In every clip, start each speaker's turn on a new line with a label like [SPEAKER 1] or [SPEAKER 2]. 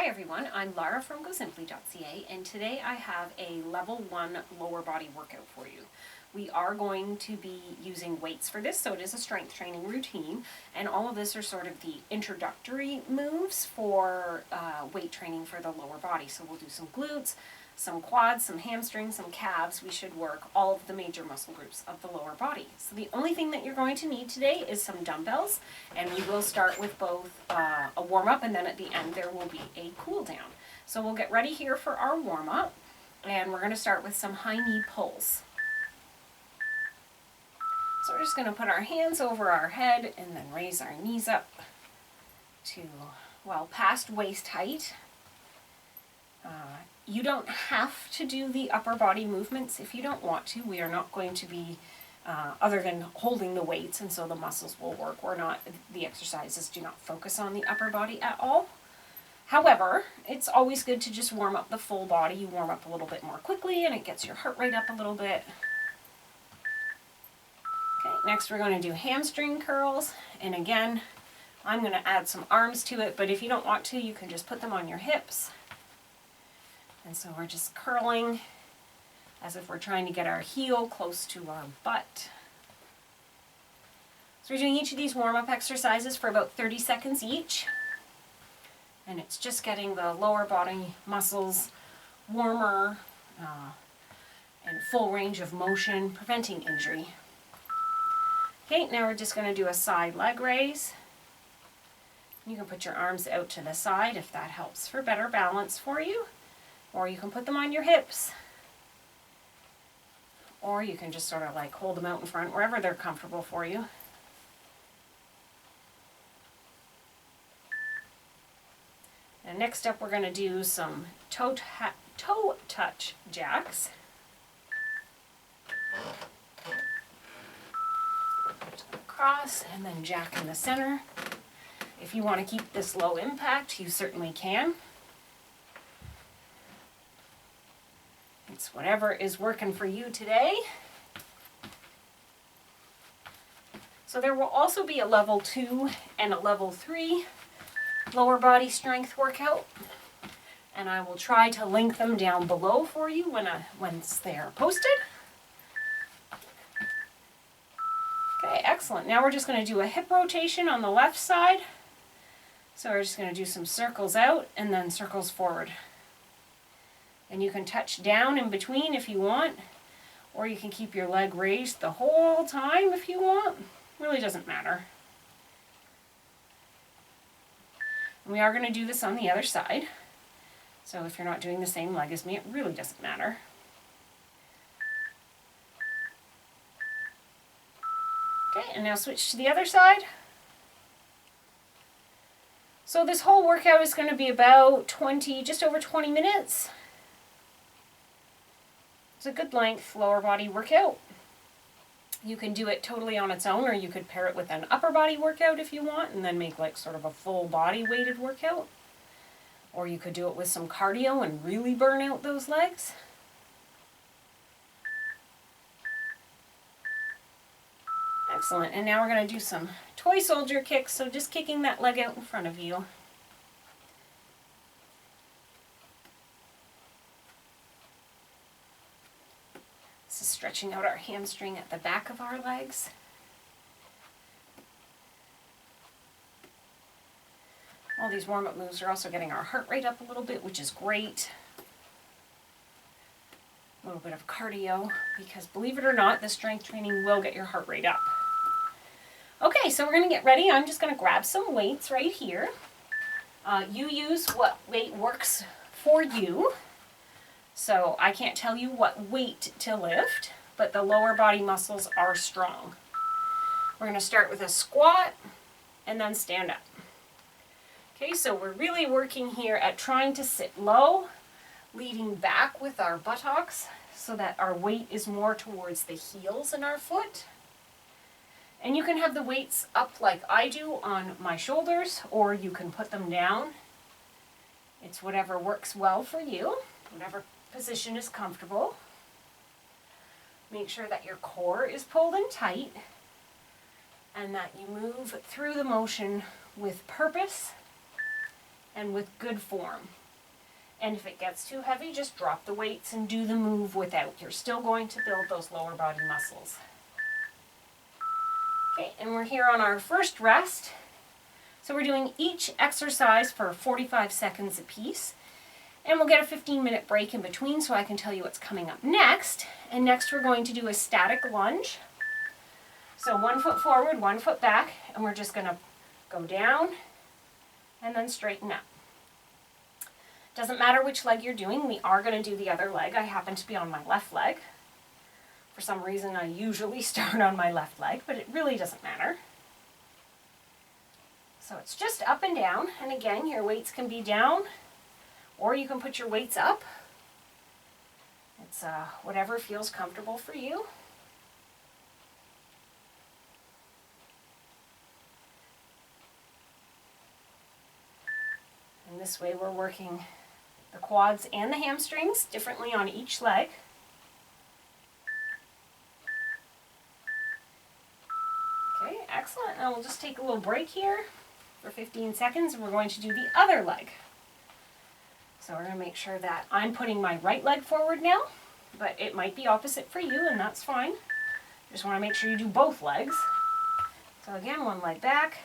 [SPEAKER 1] everyone, I'm Lara from gosimpli.ca, and today I have a level 1 lower body workout for you. We are going to be using weights for this, so it is a strength training routine, and all of this are sort of the introductory moves for weight training for the lower body. So we'll do some glutes, some quads, some hamstrings, some calves. We should work all of the major muscle groups of the lower body. So the only thing that you're going to need today is some dumbbells, and we will start with both a warm-up, and then at the end there will be a cool down. So we'll get ready here for our warm-up, and we're going to start with some high knee pulls. So we're just going to put our hands over our head and then raise our knees up to, well, past waist height. You don't have to do the upper body movements if you don't want to. We are not going to be, other than holding the weights, and so the muscles will work. The exercises do not focus on the upper body at all. However, it's always good to just warm up the full body. You warm up a little bit more quickly and it gets your heart rate up a little bit. Okay, next we're going to do hamstring curls, and again, I'm going to add some arms to it, but if you don't want to, you can just put them on your hips. And so we're just curling as if we're trying to get our heel close to our butt. So we're doing each of these warm-up exercises for about 30 seconds each. And it's just getting the lower body muscles warmer and full range of motion, preventing injury. Okay, now we're just going to do a side leg raise. You can put your arms out to the side if that helps for better balance for you. Or you can put them on your hips. Or you can just sort of like hold them out in front, wherever they're comfortable for you. And next up we're going to do some toe touch jacks. Across and then jack in the center. If you want to keep this low impact, you certainly can. It's whatever is working for you today. So there will also be a level 2 and a level 3 lower body strength workout, and I will try to link them down below for you once they are posted. Okay, excellent. Now we're just going to do a hip rotation on the left side. So we're just going to do some circles out and then circles forward. And you can touch down in between if you want, or you can keep your leg raised the whole time if you want. Really doesn't matter. And we are going to do this on the other side. So if you're not doing the same leg as me, it really doesn't matter. Okay, and now switch to the other side. So this whole workout is going to be about just over 20 minutes. It's a good length lower body workout. You can do it totally on its own, or you could pair it with an upper body workout if you want, and then make like sort of a full body weighted workout. Or you could do it with some cardio and really burn out those legs. Excellent, and now we're going to do some toy soldier kicks, so just kicking that leg out in front of you. This is stretching out our hamstring at the back of our legs. All these warm-up moves are also getting our heart rate up a little bit, which is great. A little bit of cardio, because believe it or not, the strength training will get your heart rate up. Okay, so we're going to get ready. I'm just going to grab some weights right here. You use what weight works for you. So I can't tell you what weight to lift, but the lower body muscles are strong. We're going to start with a squat and then stand up. Okay, so we're really working here at trying to sit low, leaning back with our buttocks so that our weight is more towards the heels in our foot. And you can have the weights up like I do on my shoulders, or you can put them down. It's whatever works well for you, whatever position is comfortable. Make sure that your core is pulled in tight and that you move through the motion with purpose and with good form. And if it gets too heavy, just drop the weights and do the move without. You're still going to build those lower body muscles. Okay, and we're here on our first rest. So we're doing each exercise for 45 seconds apiece. And we'll get a 15-minute break in between so I can tell you what's coming up next. And next we're going to do a static lunge. So 1 foot forward, 1 foot back, and we're just going to go down and then straighten up. Doesn't matter which leg you're doing, we are going to do the other leg. I happen to be on my left leg. For some reason I usually start on my left leg, but it really doesn't matter. So it's just up and down, and again your weights can be down or you can put your weights up. It's whatever feels comfortable for you. And this way we're working the quads and the hamstrings differently on each leg. Okay, excellent. Now we'll just take a little break here for 15 seconds and we're going to do the other leg. So we're going to make sure that I'm putting my right leg forward now, but it might be opposite for you and that's fine. Just want to make sure you do both legs. So again, one leg back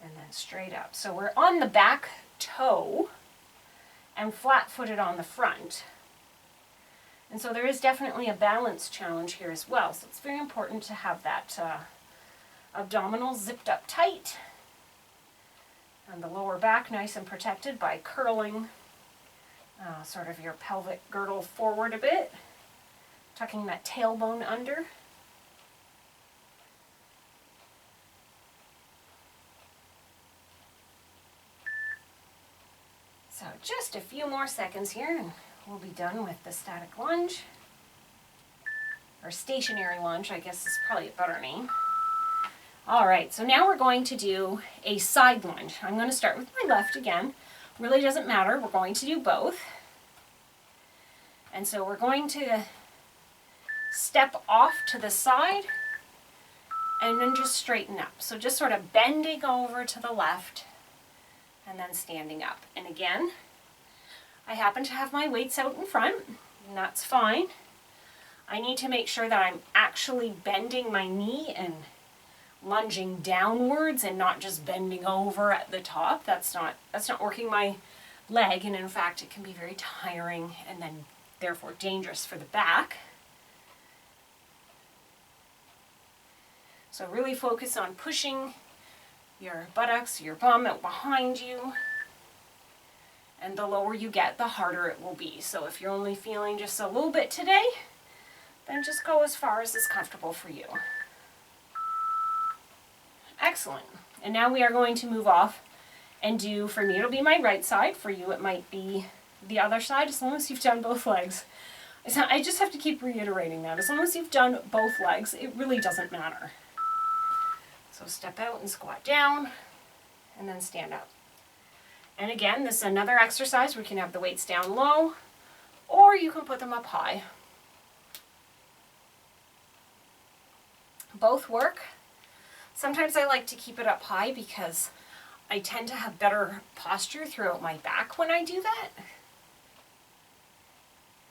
[SPEAKER 1] and then straight up. So we're on the back toe and flat-footed on the front. And so there is definitely a balance challenge here as well. So it's very important to have that abdominal zipped up tight and the lower back nice and protected by curling sort of your pelvic girdle forward a bit, tucking that tailbone under. So just a few more seconds here and we'll be done with the static lunge, or stationary lunge, I guess is probably a better name. All right, so now we're going to do a side lunge. I'm going to start with my left again. Really doesn't matter, we're going to do both. And so we're going to step off to the side and then just straighten up. So just sort of bending over to the left and then standing up. And again, I happen to have my weights out in front, and that's fine. I need to make sure that I'm actually bending my knee and lunging downwards and not just bending over at the top. That's not working my leg, and in fact it can be very tiring and then therefore dangerous for the back. So really focus on pushing your buttocks, your bum out behind you, and the lower you get, the harder it will be. So if you're only feeling just a little bit today, then just go as far as is comfortable for you. Excellent. And now we are going to move off and do, for me it'll be my right side, for you it might be the other side, as long as you've done both legs. I just have to keep reiterating that. As long as you've done both legs, it really doesn't matter. So step out and squat down, and then stand up. And again, this is another exercise where you can have the weights down low, or you can put them up high. Both work. Sometimes I like to keep it up high because I tend to have better posture throughout my back when I do that.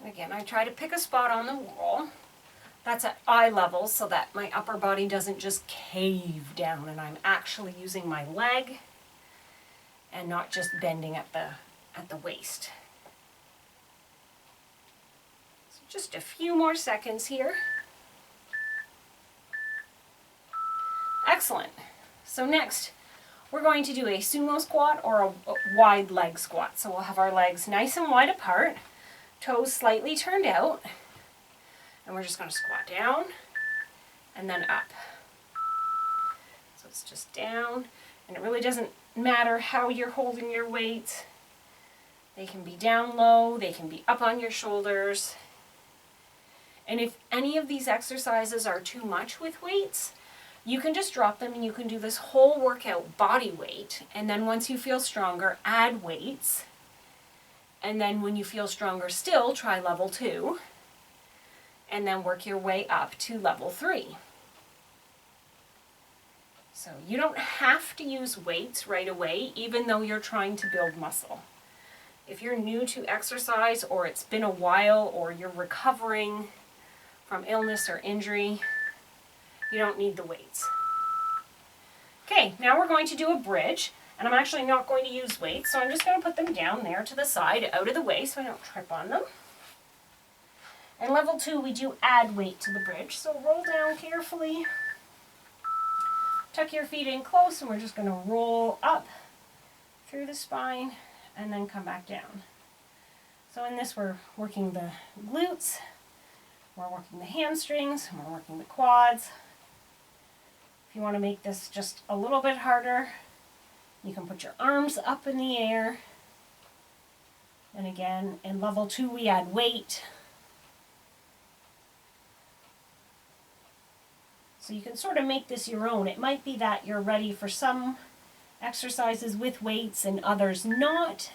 [SPEAKER 1] And again, I try to pick a spot on the wall that's at eye level so that my upper body doesn't just cave down and I'm actually using my leg and not just bending at the waist. So just a few more seconds here. Excellent. So next, we're going to do a sumo squat or a wide leg squat. So we'll have our legs nice and wide apart, toes slightly turned out, and we're just going to squat down and then up. So it's just down, and it really doesn't matter how you're holding your weights. They can be down low, they can be up on your shoulders. And if any of these exercises are too much with weights, you can just drop them and you can do this whole workout body weight, and then once you feel stronger, add weights. And then when you feel stronger still, try level 2, and then work your way up to level 3. So you don't have to use weights right away, even though you're trying to build muscle. If you're new to exercise, or it's been a while, or you're recovering from illness or injury, you don't need the weights. Okay, now we're going to do a bridge, and I'm actually not going to use weights, so I'm just going to put them down there to the side, out of the way, so I don't trip on them. And level 2, we do add weight to the bridge, so roll down carefully. Tuck your feet in close, and we're just going to roll up through the spine and then come back down. So in this, we're working the glutes, we're working the hamstrings, and we're working the quads. If you want to make this just a little bit harder, you can put your arms up in the air. And again, in level 2, we add weight. So you can sort of make this your own. It might be that you're ready for some exercises with weights and others not.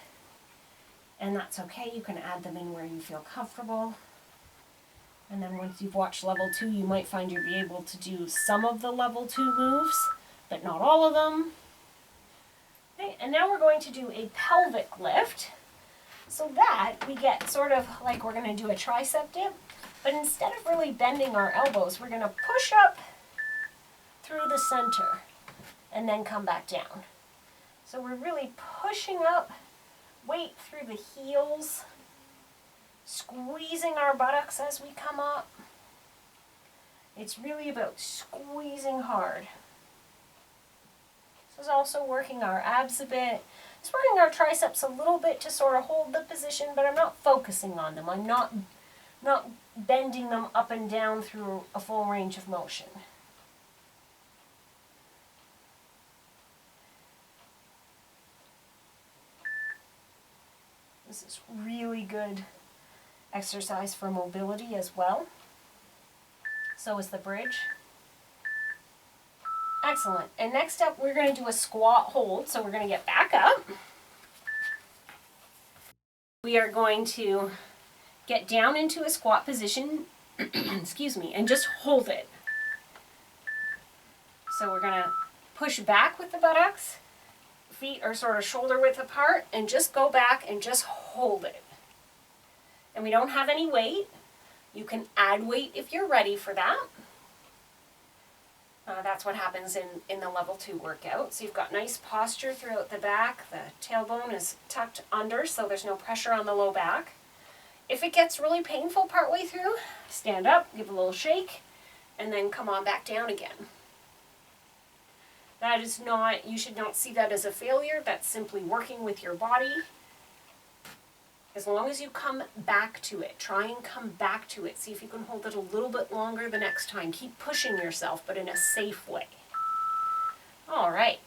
[SPEAKER 1] And that's okay. You can add them in where you feel comfortable. And then once you've watched level 2, you might find you'll be able to do some of the level 2 moves, but not all of them. Okay, and now we're going to do a pelvic lift. So that we get sort of like we're going to do a tricep dip, but instead of really bending our elbows, we're going to push up through the center and then come back down. So we're really pushing up, weight through the heels, squeezing our buttocks as we come up. It's really about squeezing hard. This is also working our abs a bit. It's working our triceps a little bit to sort of hold the position, but I'm not focusing on them. I'm not bending them up and down through a full range of motion. This is really good exercise for mobility as well. So is the bridge. Excellent. And next up, we're going to do a squat hold. So we're going to get back up. We are going to get down into a squat position, excuse me, and just hold it. So we're going to push back with the buttocks. Feet are sort of shoulder width apart, and just go back and just hold it. And we don't have any weight. You can add weight if you're ready for that. That's what happens in the level 2 workout. So you've got nice posture throughout the back. The tailbone is tucked under, so there's no pressure on the low back. If it gets really painful partway through, stand up, give a little shake, and then come on back down again. That is not, you should not see that as a failure. That's simply working with your body. As long as you come back to it, try and come back to it. See if you can hold it a little bit longer the next time. Keep pushing yourself, but in a safe way. All right.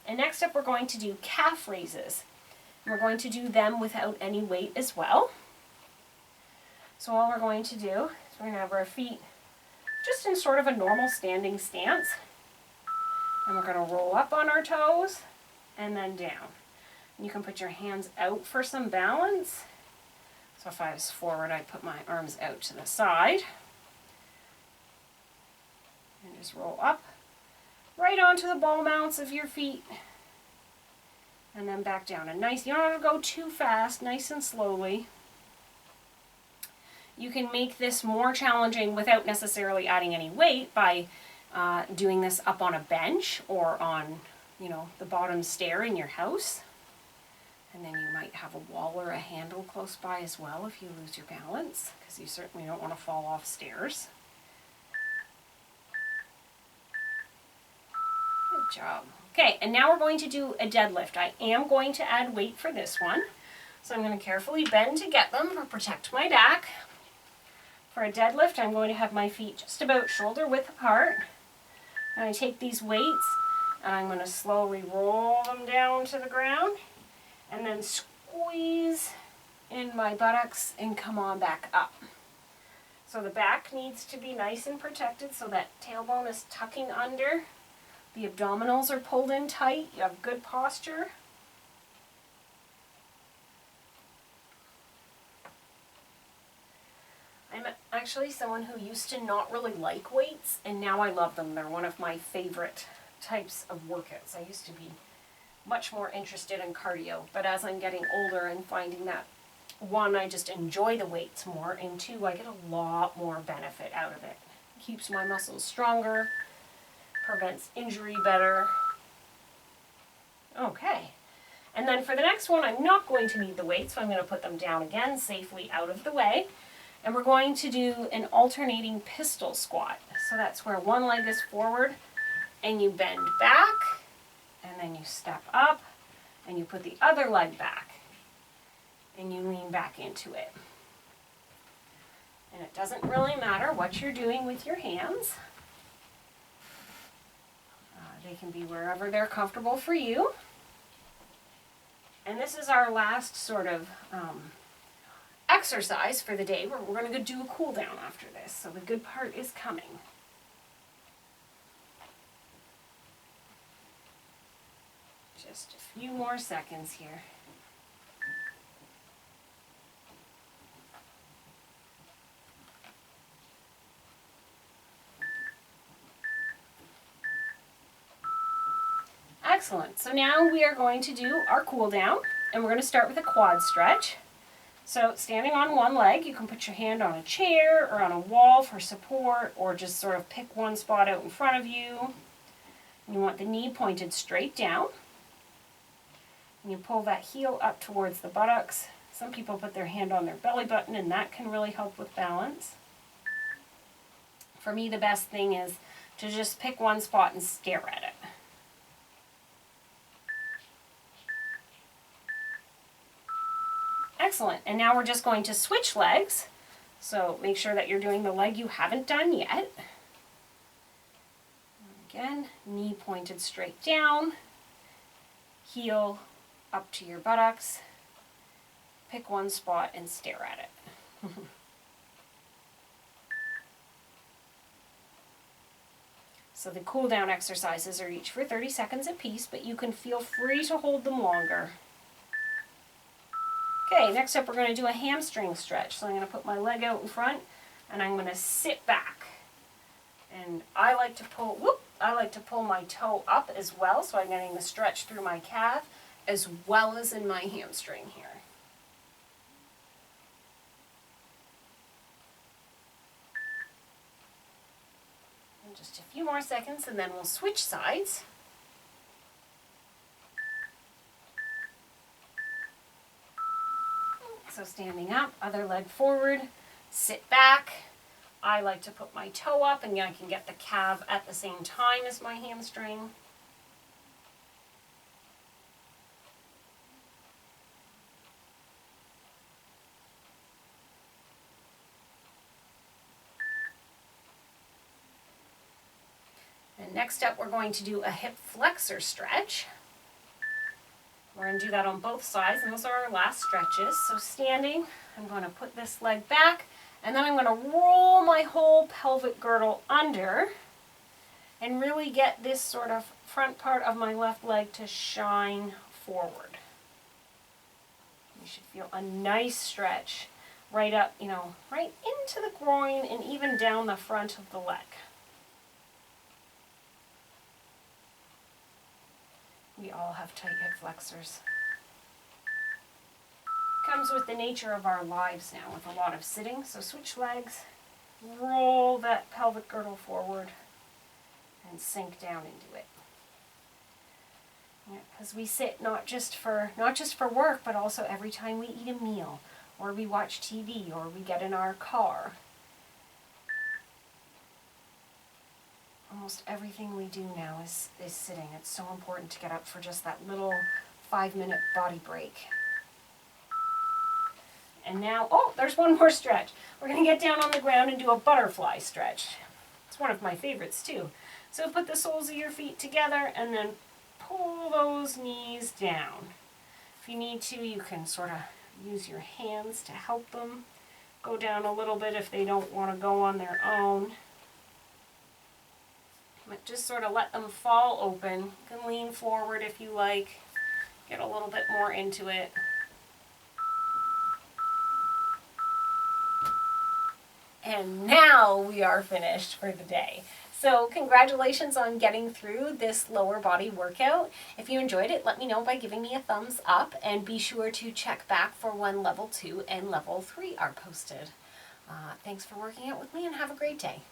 [SPEAKER 1] And next up, we're going to do calf raises. We're going to do them without any weight as well. So all we're going to do is we're going to have our feet just in sort of a normal standing stance. And we're going to roll up on our toes and then down. You can put your hands out for some balance. So if I was forward, I'd put my arms out to the side. And just roll up right onto the ball mounts of your feet. And then back down. And nice, you don't have to go too fast, nice and slowly. You can make this more challenging without necessarily adding any weight by doing this up on a bench or on, the bottom stair in your house. And then you might have a wall or a handle close by as well if you lose your balance, because you certainly don't want to fall off stairs. Good job. Okay, and now we're going to do a deadlift. I am going to add weight for this one. So I'm going to carefully bend to get them to protect my back. For a deadlift, I'm going to have my feet just about shoulder width apart. And I take these weights and I'm going to slowly roll them down to the ground. And then squeeze in my buttocks and come on back up. So the back needs to be nice and protected so that tailbone is tucking under. The abdominals are pulled in tight. You have good posture. I'm actually someone who used to not really like weights, and now I love them. They're one of my favorite types of workouts. I used to be much more interested in cardio, but as I'm getting older, I'm finding that one, I just enjoy the weights more, and two, I get a lot more benefit out of it. It keeps my muscles stronger, prevents injury better. Okay, and then for the next one, I'm not going to need the weights, so I'm going to put them down again, safely out of the way. And we're going to do an alternating pistol squat. So that's where one leg is forward, and you bend back, and then you step up, and you put the other leg back, and you lean back into it. And it doesn't really matter what you're doing with your hands. They can be wherever they're comfortable for you. And this is our last sort of exercise for the day, where we're going to do a cool down after this. So the good part is coming. Just a few more seconds here. Excellent. So now we are going to do our cool down, and we're going to start with a quad stretch. So standing on one leg, you can put your hand on a chair or on a wall for support, or just sort of pick one spot out in front of you. You want the knee pointed straight down. And you pull that heel up towards the buttocks. Some people put their hand on their belly button, and that can really help with balance. For me, the best thing is to just pick one spot and stare at it. Excellent. And now we're just going to switch legs. So make sure that you're doing the leg you haven't done yet. Again, knee pointed straight down, heel up to your buttocks. Pick one spot and stare at it. So the cool down exercises are each for 30 seconds apiece, but you can feel free to hold them longer. Okay, next up we're going to do a hamstring stretch. So I'm going to put my leg out in front, and I'm going to sit back. And I like to pull my toe up as well, so I'm getting the stretch through my calf as well as in my hamstring here. And just a few more seconds, and then we'll switch sides. So standing up, other leg forward, sit back. I like to put my toe up, and I can get the calf at the same time as my hamstring. And next up, we're going to do a hip flexor stretch. We're going to do that on both sides, and those are our last stretches. So standing, I'm going to put this leg back, and then I'm going to roll my whole pelvic girdle under and really get this sort of front part of my left leg to shine forward. You should feel a nice stretch right up, right into the groin and even down the front of the leg. We all have tight hip flexors. Comes with the nature of our lives now, with a lot of sitting. So switch legs, roll that pelvic girdle forward, and sink down into it. Because we sit not just for work, but also every time we eat a meal, or we watch TV, or we get in our car. Almost everything we do now is sitting. It's so important to get up for just that little 5-minute body break. And now, there's one more stretch. We're going to get down on the ground and do a butterfly stretch. It's one of my favorites too. So put the soles of your feet together and then pull those knees down. If you need to, you can sort of use your hands to help them go down a little bit if they don't want to go on their own. But just sort of let them fall open. You can lean forward if you like. Get a little bit more into it. And now we are finished for the day. So congratulations on getting through this lower body workout. If you enjoyed it, let me know by giving me a thumbs up, and be sure to check back for when level 2 and level 3 are posted. Thanks for working out with me, and have a great day.